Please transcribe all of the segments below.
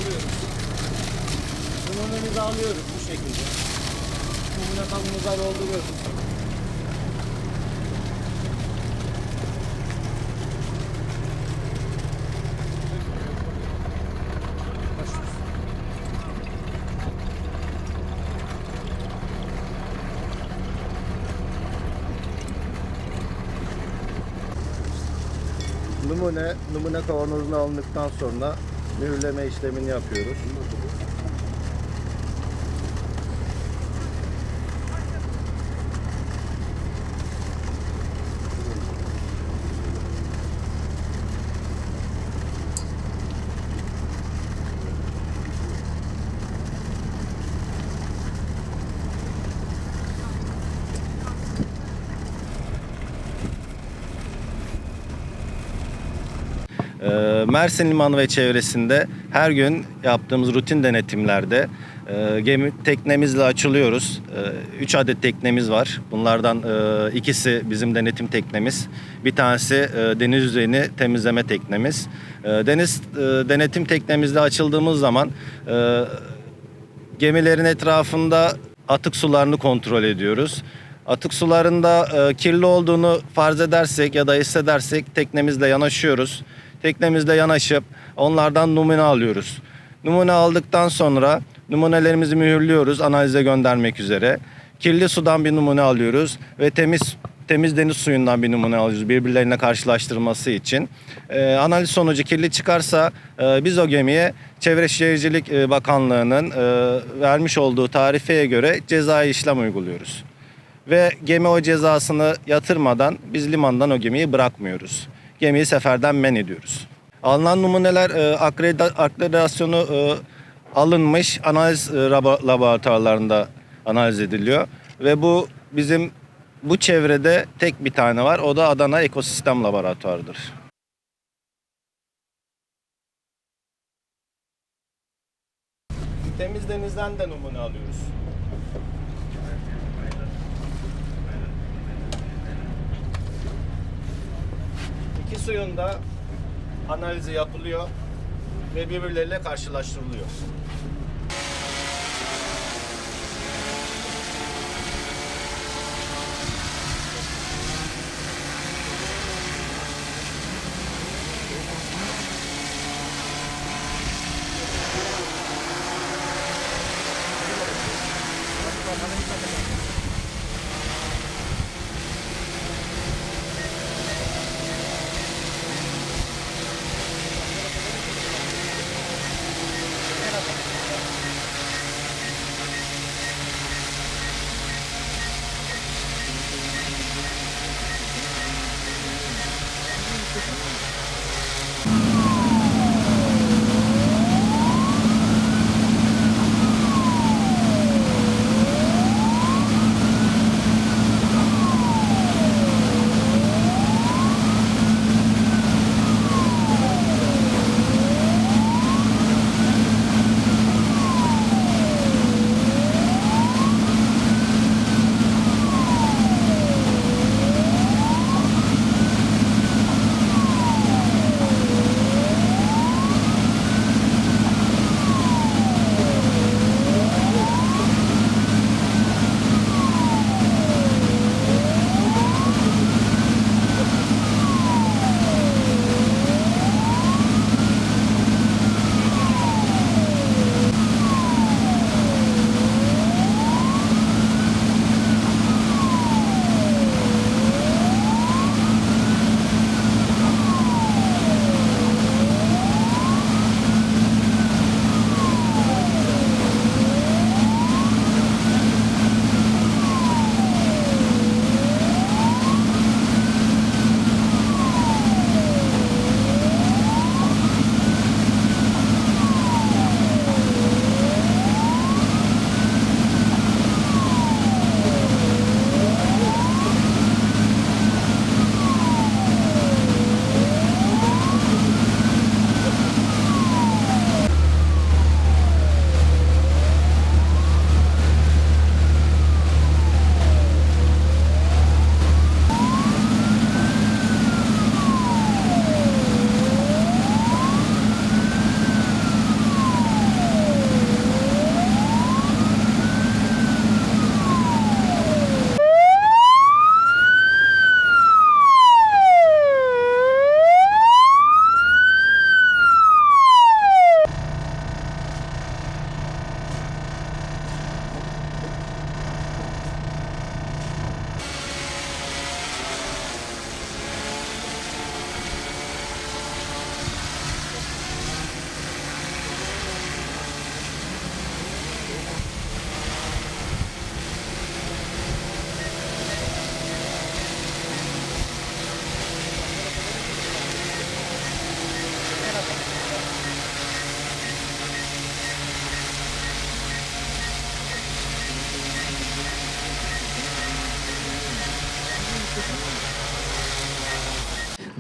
alıyoruz. Numunemizi alıyoruz bu şekilde. Numune kabımıza dolduruyoruz. Numune kavanozuna alındıktan sonra mühürleme işlemini yapıyoruz. Mersin Limanı ve çevresinde her gün yaptığımız rutin denetimlerde teknemizle açılıyoruz. 3 adet teknemiz var. Bunlardan ikisi bizim denetim teknemiz. Bir tanesi deniz yüzeyini temizleme teknemiz. Deniz denetim teknemizle açıldığımız zaman gemilerin etrafında atık sularını kontrol ediyoruz. Atık sularında kirli olduğunu farz edersek ya da hissedersek teknemizle yanaşıyoruz. Teknemizle yanaşıp onlardan numune alıyoruz. Numune aldıktan sonra numunelerimizi mühürlüyoruz analize göndermek üzere. Kirli sudan bir numune alıyoruz ve temiz deniz suyundan bir numune alıyoruz birbirlerine karşılaştırması için. Analiz sonucu kirli çıkarsa biz o gemiye Çevre Şehircilik Bakanlığı'nın vermiş olduğu tarifeye göre cezai işlem uyguluyoruz. Ve gemi o cezasını yatırmadan biz limandan o gemiyi bırakmıyoruz. Gemiyi seferden men ediyoruz. Alınan numuneler akreditasyonu alınmış analiz laboratuvarlarında analiz ediliyor. Ve bu çevrede tek bir tane var. O da Adana Ekosistem Laboratuvarı'dır. Temiz denizden de numune alıyoruz. İki suyun da analizi yapılıyor ve birbirleriyle karşılaştırılıyor.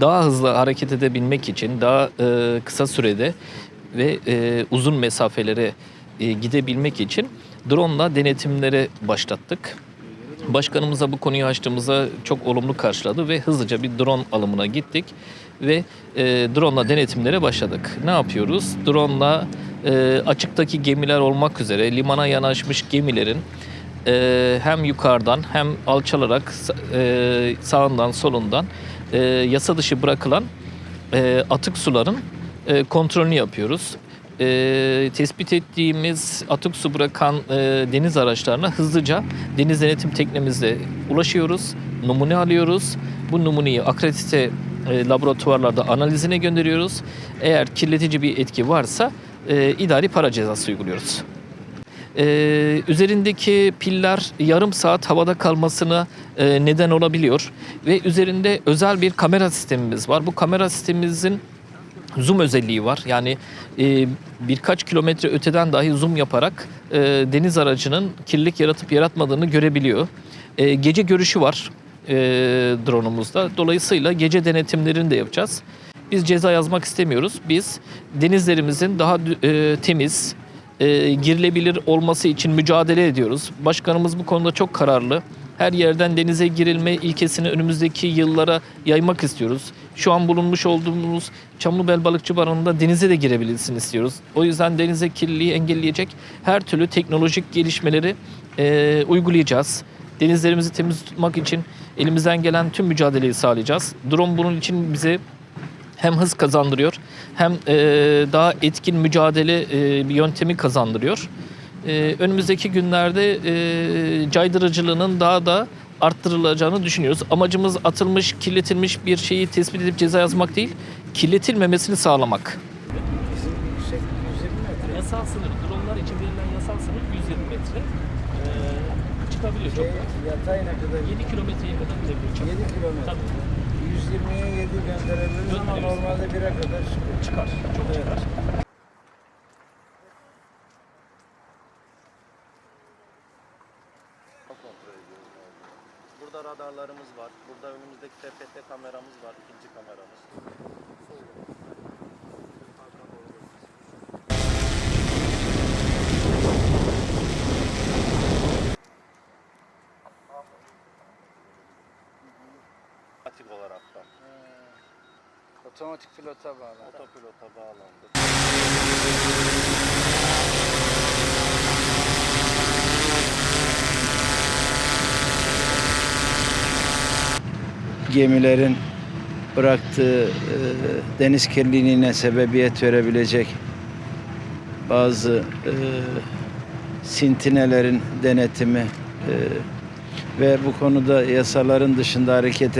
daha hızlı hareket edebilmek için daha kısa sürede ve uzun mesafelere gidebilmek için drone'la denetimlere başlattık. Başkanımıza bu konuyu açtığımızda çok olumlu karşıladı ve hızlıca bir drone alımına gittik ve drone'la denetimlere başladık. Ne yapıyoruz? Drone'la açıktaki gemiler olmak üzere limana yanaşmış gemilerin hem yukarıdan hem alçalarak sağından solundan yasa dışı bırakılan atık suların kontrolünü yapıyoruz. Tespit ettiğimiz atık su bırakan deniz araçlarına hızlıca deniz denetim teknemizle ulaşıyoruz, numune alıyoruz. Bu numuneyi akredite laboratuvarlarda analizine gönderiyoruz. Eğer kirletici bir etki varsa idari para cezası uyguluyoruz. Üzerindeki piller yarım saat havada kalmasına neden olabiliyor ve üzerinde özel bir kamera sistemimiz var. Bu kamera sistemimizin zoom özelliği var. Yani birkaç kilometre öteden dahi zoom yaparak deniz aracının kirlilik yaratıp yaratmadığını görebiliyor. Gece görüşü var drone'umuzda. Dolayısıyla gece denetimlerini de yapacağız. Biz ceza yazmak istemiyoruz. Biz denizlerimizin daha temiz, girilebilir olması için mücadele ediyoruz. Başkanımız bu konuda çok kararlı. Her yerden denize girilme ilkesini önümüzdeki yıllara yaymak istiyoruz. Şu an bulunmuş olduğumuz Çamlıbel Balıkçı Barını'nda denize de girebilsin istiyoruz. O yüzden denize kirliliği engelleyecek her türlü teknolojik gelişmeleri uygulayacağız. Denizlerimizi temiz tutmak için elimizden gelen tüm mücadeleyi sağlayacağız. Drone bunun için bize hem hız kazandırıyor hem daha etkin mücadele bir yöntemi kazandırıyor. Önümüzdeki günlerde caydırıcılığının daha da arttırılacağını düşünüyoruz. Amacımız atılmış, kirletilmiş bir şeyi tespit edip ceza yazmak değil, kirletilmemesini sağlamak. Yasal sınır, dronlar için verilen yasal sınır 120 metre. Çıkabiliyor çok. Yatay ne kadar? 7 kilometreye kadar gidebiliyor. 7 kilometre. Tabii. 120'ye 7 gönderebiliriz ama normalde 1'e kadar çıkıyor. Çıkar, çok çıkar. Burada radarlarımız var. Burada önümüzdeki TPT kameramız var. İkinci kameramız. Otomatik olarak da. Otomatik pilota bağlı. Otopilota bağlandı. Gemilerin bıraktığı deniz kirliliğine sebebiyet verebilecek bazı sintinelerin denetimi ve bu konuda yasaların dışında hareket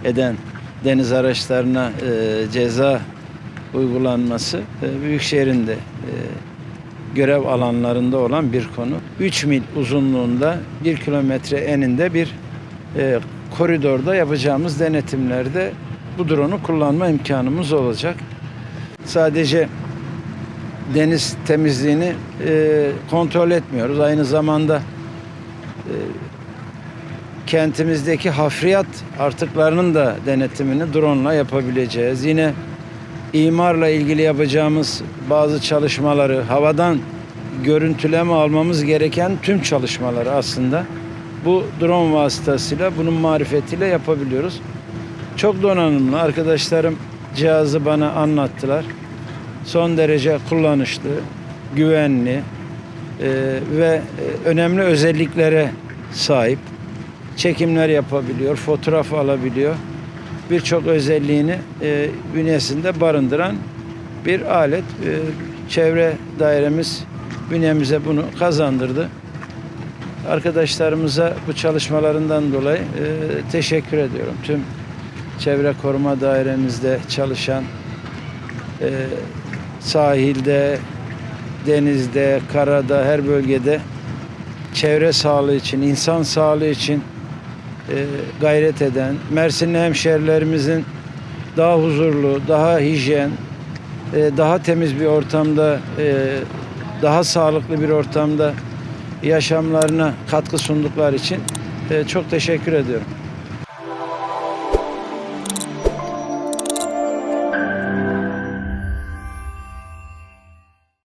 eden deniz araçlarına ceza uygulanması Büyükşehir'in de görev alanlarında olan bir konu. 3 mil uzunluğunda 1 kilometre eninde bir koridorda yapacağımız denetimlerde bu drone'u kullanma imkanımız olacak. Sadece deniz temizliğini kontrol etmiyoruz. Aynı zamanda kentimizdeki hafriyat artıklarının da denetimini drone'la yapabileceğiz. Yine imarla ilgili yapacağımız bazı çalışmaları, havadan görüntüleme almamız gereken tüm çalışmaları aslında bu drone vasıtasıyla, bunun marifetiyle yapabiliyoruz. Çok donanımlı arkadaşlarım cihazı bana anlattılar. Son derece kullanışlı, güvenli ve önemli özelliklere sahip. Çekimler yapabiliyor, fotoğraf alabiliyor. Birçok özelliğini bünyesinde barındıran bir alet. Çevre dairemiz bünyemize bunu kazandırdı. Arkadaşlarımıza bu çalışmalarından dolayı teşekkür ediyorum. Tüm çevre koruma dairemizde çalışan, sahilde, denizde, karada, her bölgede çevre sağlığı için, insan sağlığı için gayret eden, Mersinli hemşehrilerimizin daha huzurlu, daha hijyen, daha temiz bir ortamda, daha sağlıklı bir ortamda yaşamlarına katkı sundukları için çok teşekkür ediyorum.